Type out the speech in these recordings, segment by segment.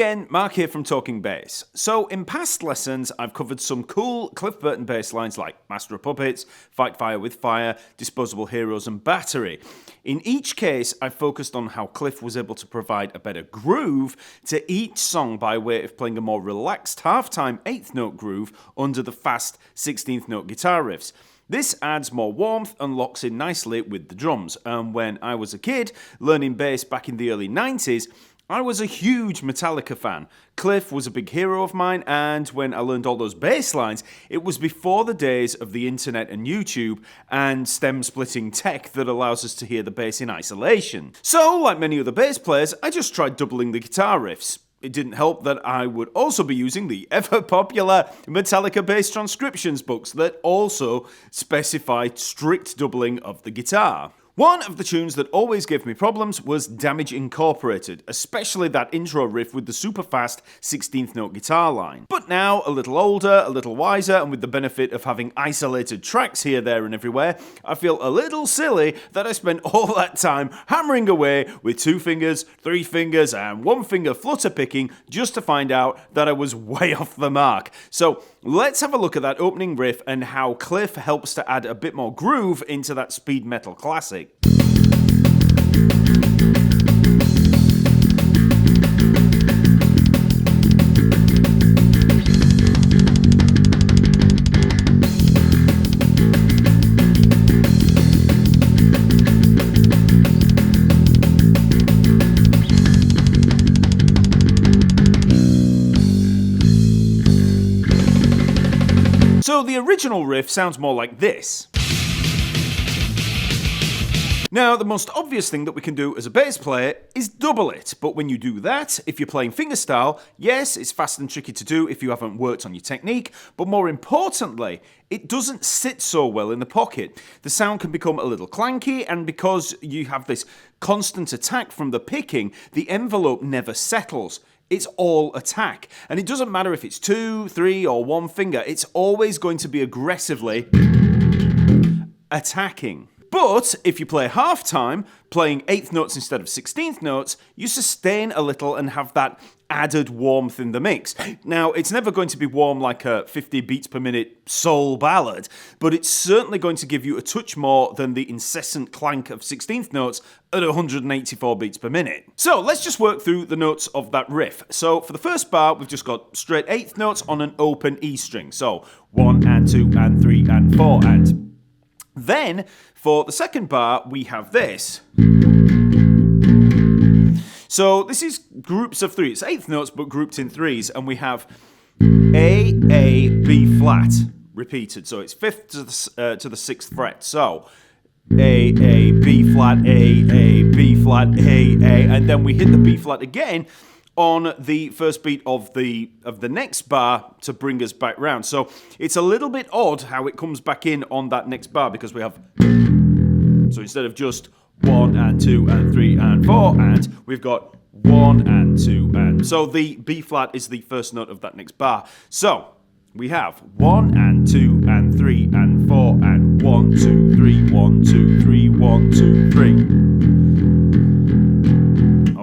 again, Mark here from Talking Bass. So in past lessons, I've covered some cool Cliff Burton bass lines like Master of Puppets, Fight Fire with Fire, Disposable Heroes and Battery. In each case, I focused on how Cliff was able to provide a better groove to each song by way of playing a more relaxed half-time 8th note groove under the fast 16th note guitar riffs. This adds more warmth and locks in nicely with the drums. And when I was a kid learning bass back in the early 90s, I was a huge Metallica fan. Cliff was a big hero of mine, and when I learned all those bass lines, it was before the days of the internet and YouTube and stem-splitting tech that allows us to hear the bass in isolation. So, like many other bass players, I just tried doubling the guitar riffs. It didn't help that I would also be using the ever-popular Metallica bass transcriptions books that also specified strict doubling of the guitar. One of the tunes that always gave me problems was Damage Incorporated, especially that intro riff with the super fast 16th note guitar line. But now, a little older, a little wiser, and with the benefit of having isolated tracks here, there and everywhere, I feel a little silly that I spent all that time hammering away with 2 fingers, 3 fingers, and 1 finger flutter picking just to find out that I was way off the mark. So let's have a look at that opening riff and how Cliff helps to add a bit more groove into that speed metal classic. So the original riff sounds more like this. Now, the most obvious thing that we can do as a bass player is double it, but when you do that, if you're playing fingerstyle, yes, it's fast and tricky to do if you haven't worked on your technique, but more importantly, it doesn't sit so well in the pocket. The sound can become a little clanky, and because you have this constant attack from the picking, the envelope never settles. It's all attack. And it doesn't matter if it's 2, 3, or 1 finger, it's always going to be aggressively attacking. But if you play half-time, playing 8th notes instead of 16th notes, you sustain a little and have that added warmth in the mix. Now, it's never going to be warm like a 50 beats per minute soul ballad, but it's certainly going to give you a touch more than the incessant clank of 16th notes at 184 beats per minute. So let's just work through the notes of that riff. So for the first bar, we've just got straight 8th notes on an open E string. So 1 and 2 and 3 and 4 and... Then, for the second bar, we have this. So this is groups of 3. It's 8th notes, but grouped in 3s. And we have A, B flat, repeated. So it's 5th to the 6th fret. So A, B flat, A, B flat, A. And then we hit the B flat again on the first beat of the next bar to bring us back round. So it's a little bit odd how it comes back in on that next bar because we have... So instead of just 1 and 2 and 3 and 4 and, we've got 1 and 2 and... So the B flat is the first note of that next bar. So we have 1 and 2 and 3 and 4 and 1, 2, 3, 1, 2, 3, 1, 2, 3.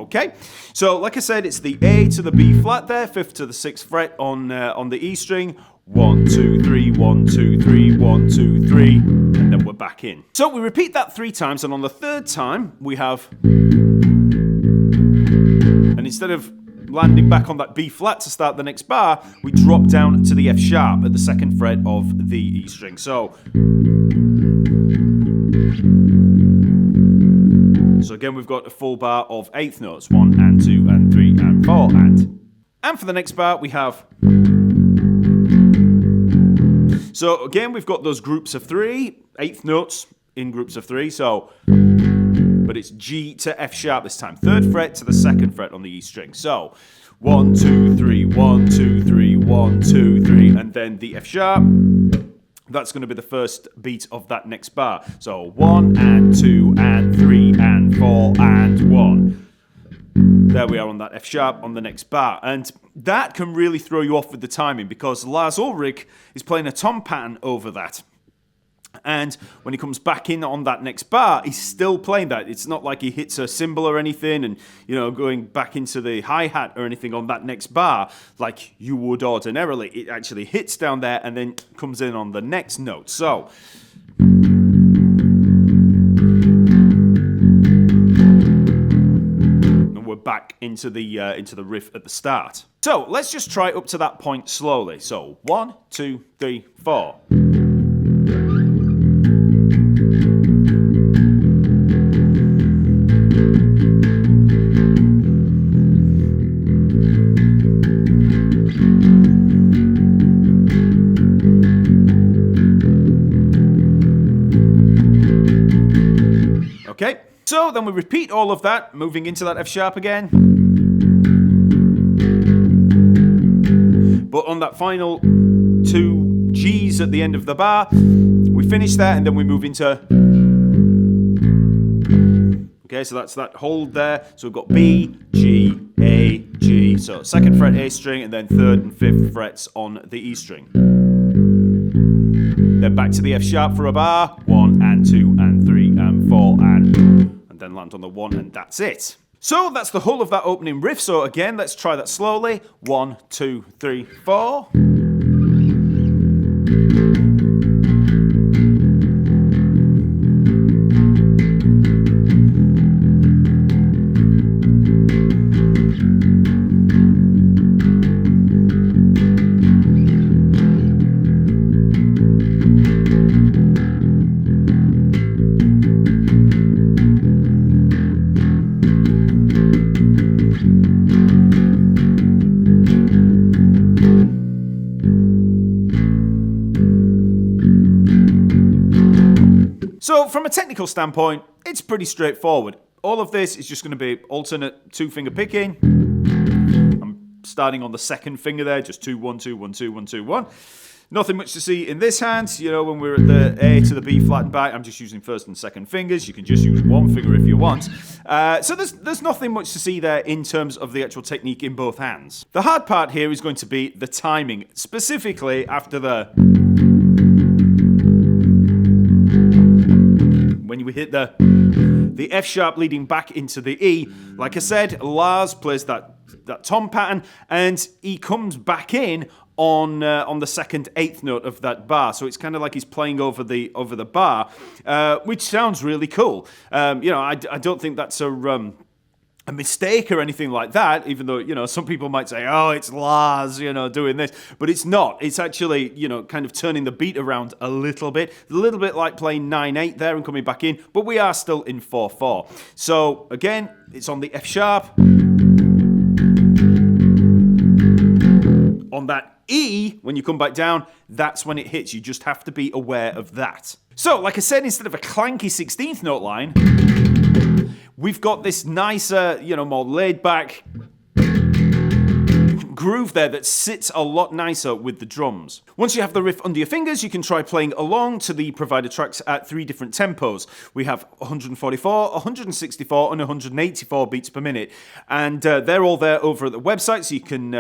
Okay? So, like I said, it's the A to the B flat there, 5th to the 6th fret on the E string. 1, 2, 3, 1, 2, 3, 1, 2, 3, and then we're back in. So we repeat that 3 times, and on the 3rd time, we have... And instead of landing back on that B flat to start the next bar, we drop down to the F sharp at the 2nd fret of the E string. So again, we've got a full bar of 8th notes, 1 and 2 and 3 and 4 and for the next bar we have... So again, we've got those groups of 3, 8th notes in groups of 3, but it's G to F sharp this time, 3rd fret to the 2nd fret on the E string. So 1, 2, 3, 1, 2, 3, 1, 2, 3, and then the F sharp. That's going to be the first beat of that next bar. So 1 and 2 and 3 and 4 and 1. There we are on that F sharp on the next bar. And that can really throw you off with the timing because Lars Ulrich is playing a tom pattern over that. And when he comes back in on that next bar, he's still playing that. It's not like he hits a cymbal or anything and, going back into the hi-hat or anything on that next bar like you would ordinarily. It actually hits down there and then comes in on the next note. So and we're back into the riff at the start. So let's just try up to that point slowly. So 1, 2, 3, 4. Okay, so then we repeat all of that, moving into that F sharp again. But on that final 2 G's at the end of the bar, we finish there and then we move into... Okay, so that's that hold there. So we've got B, G, A, G. So 2nd fret A string and then 3rd and 5th frets on the E string. Then back to the F sharp for a bar. 1 and 2 and 3 and 4 and then land on the 1 and that's it. So that's the whole of that opening riff. So again, let's try that slowly. 1, 2, 3, 4. So from a technical standpoint, it's pretty straightforward. All of this is just going to be alternate 2-finger picking. I'm starting on the 2nd finger there, just 2, 1, 2, 1, 2, 1, 2, 1. Nothing much to see in this hand. When we're at the A to the B flat and back, I'm just using 1st and 2nd fingers. You can just use 1 finger if you want. So there's nothing much to see there in terms of the actual technique in both hands. The hard part here is going to be the timing, specifically after when we hit the F sharp leading back into the E. Like I said, Lars plays that tom pattern and he comes back in on the 2nd 8th note of that bar. So it's kind of like he's playing over the bar, which sounds really cool. I don't think that's a mistake or anything like that, even though, some people might say, oh, it's Lars, doing this. But it's not. It's actually, kind of turning the beat around a little bit like playing 9/8 there and coming back in. But we are still in 4/4. So, again, it's on the F sharp. On that E, when you come back down, that's when it hits. You just have to be aware of that. So, like I said, instead of a clanky 16th note line, we've got this nicer, more laid-back groove there that sits a lot nicer with the drums. Once you have the riff under your fingers, you can try playing along to the provided tracks at 3 different tempos. We have 144, 164, and 184 beats per minute. And they're all there over at the website, so you can,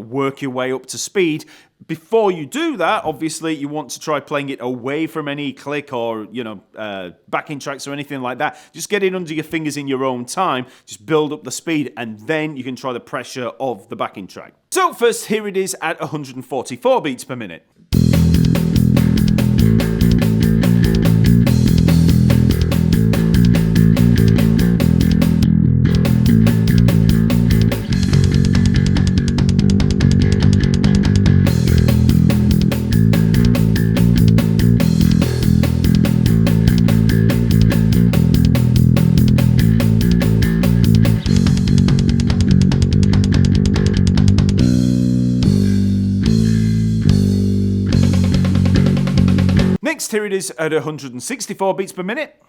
work your way up to speed. Before you do that, obviously, you want to try playing it away from any click or, backing tracks or anything like that. Just get it under your fingers in your own time. Just build up the speed, and then you can try the pressure of the backing track. So first, here it is at 144 beats per minute. Next, here it is at 164 beats per minute.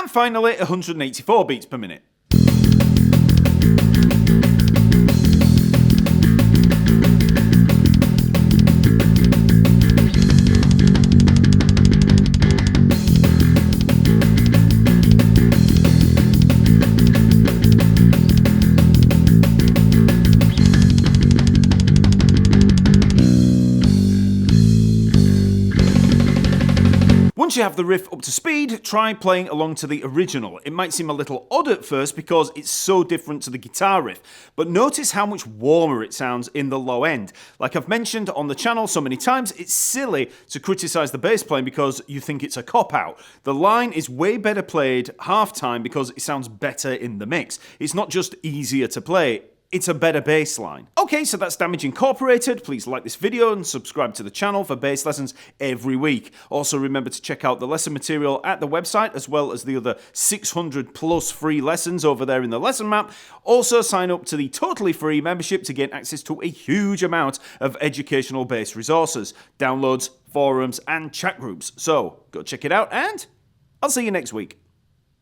And finally, 184 beats per minute. Once you have the riff up to speed, try playing along to the original. It might seem a little odd at first because it's so different to the guitar riff, but notice how much warmer it sounds in the low end. Like I've mentioned on the channel so many times, it's silly to criticize the bass playing because you think it's a cop-out. The line is way better played half-time because it sounds better in the mix. It's not just easier to play, it's a better bass line. Okay, so that's Damage Incorporated. Please like this video and subscribe to the channel for bass lessons every week. Also remember to check out the lesson material at the website as well as the other 600 plus free lessons over there in the lesson map. Also sign up to the totally free membership to gain access to a huge amount of educational bass resources, downloads, forums and chat groups. So go check it out and I'll see you next week.